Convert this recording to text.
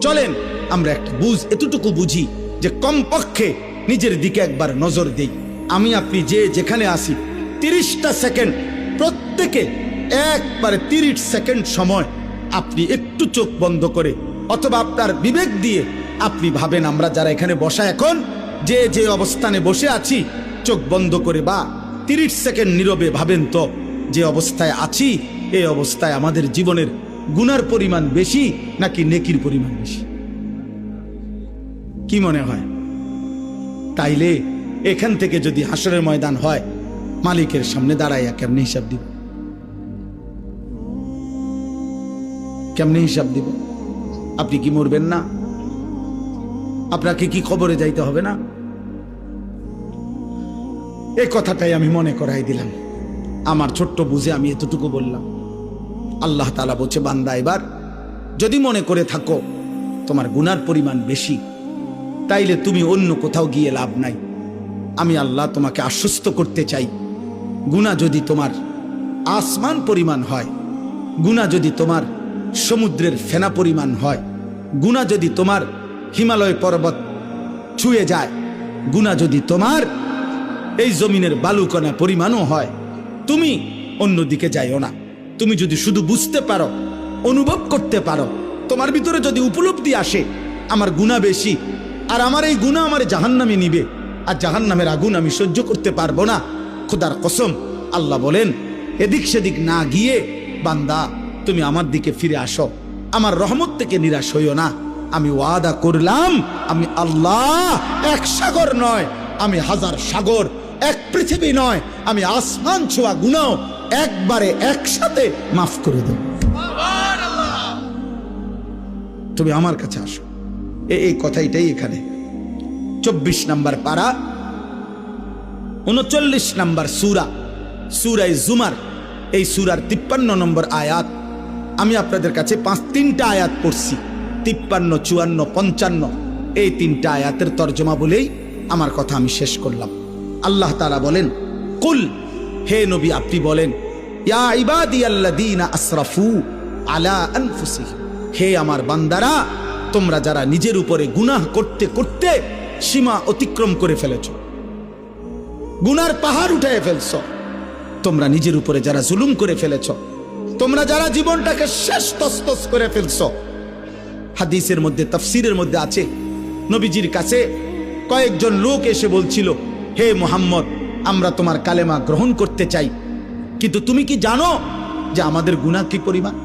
চলেন আমরা একটা এতটুকু বুঝি যে কমপক্ষে নিজের দিকে একবার নজর দেই। আমি আপনি যে যেখানে আসি 30টা সেকেন্ড, প্রত্যেকে একবারে 30 সেকেন্ড সময় আপনি একটু চোখ বন্ধ করে অথবা আপনার বিবেক দিয়ে আপনি ভাবেন, আমরা যারা এখানে বসা এখন যে যে অবস্থানে বসে আছি, চোখ বন্ধ করে বা 30 সেকেন্ড নীরবে ভাবেন তো যে অবস্থায় আছি, এই অবস্থায় আমাদের জীবনের গুনার পরিমাণ বেশি নাকি নেকির পরিমাণ বেশি? কি মনে হয়? তাইলে এখান থেকে যদি হাসরের ময়দান হয়, মালিকের সামনে দাঁড়াইয়া কেমনে হিসাব দিব? কেমনে হিসাব দিব? আপনি কি মরবেন না? আপনাকে কি কবরে যাইতে হবে না? এই কথাটাই আমি মনে করাই দিলাম। আমার ছোট্ট বুঝে আমি এতটুকু বললাম। আল্লাহ তাআলা বলছে, বান্দা এবার যদি মনে করে থাকো তোমার গুনার পরিমাণ বেশি, তাইলে তুমি অন্য কোথাও গিয়ে লাভ নাই। আমি আল্লাহ তোমাকে আশ্বস্ত করতে চাই, গুনাহ যদি তোমার আসমান পরিমাণ হয়, গুনাহ যদি তোমার সমুদ্রের ফেনা পরিমাণ হয়, গুনাহ যদি তোমার হিমালয় পর্বত ছুঁয়ে যায়, গুনাহ যদি তোমার এই জমিনের বালুকণা পরিমাণও হয়, তুমি অন্যদিকে যাইও না। তুমি যদি শুধু বুঝতে পারো, অনুভব করতে পারো, তোমার ভিতরে যদি উপলব্ধি আসে আমার গুনাহ বেশি, আর আমার এই গুনাহ আমার জাহান্নামে নিবে, আর জাহান্নামের আগুন আমি সহ্য করতে পারবো না, খোদার কসম আল্লাহ বলেন, এদিক সেদিক না গিয়ে বান্দা তুমি আমার দিকে ফিরে আসো, আমার রহমত থেকে নিরাশ হইও না। আমি ওয়াদা করলাম, আমি আল্লাহ এক সাগর নয়, আমি হাজার সাগর, এক পৃথিবী নয়, আমি আসমান ছোঁয়া গুনাহ একবারে একসাথে মাফ করে দেব। তুমি আমার কাছে আসো। এই কথাইটাই এখানে 24 নম্বর পারা 39 নম্বর সূরা, সূরায়ে জুমার, এই সূরার 53 নম্বর আয়াত। আমি আপনাদের কাছে 3টা আয়াত পড়ছি, 53, 54, 55, এই 3টা আয়াতের তর্জমা বলেই আমার কথা আমি শেষ করলাম। আল্লাহ তাআলা বলেন, কুল, হে নবী আপনি বলেন, ইয়া ইবাদিয়াল্লাযীনা আসরাফু আলা আনফুসিহিম, হে আমার বান্দারা, তোমরা যারা নিজের উপরে গুনাহ করতে করতে সীমা অতিক্রম করে ফেলেছ, গুনার পাহাড় উঠায় ফেলছ, তোমরা নিজের উপরে যারা জুলুম করে ফেলেছ, তোমরা যারা জীবনটাকে শেষ তসতস করে ফেলছ। হাদিসের মধ্যে, তাফসীরের মধ্যে আছে, নবীজির কাছে কয়েকজন লোক এসে বলছিল, হে মুহাম্মদ, আমরা তোমার কালেমা গ্রহণ করতে চাই, কিন্তু তুমি কি জানো যে আমাদের গুনাহ কি পরিমাণ?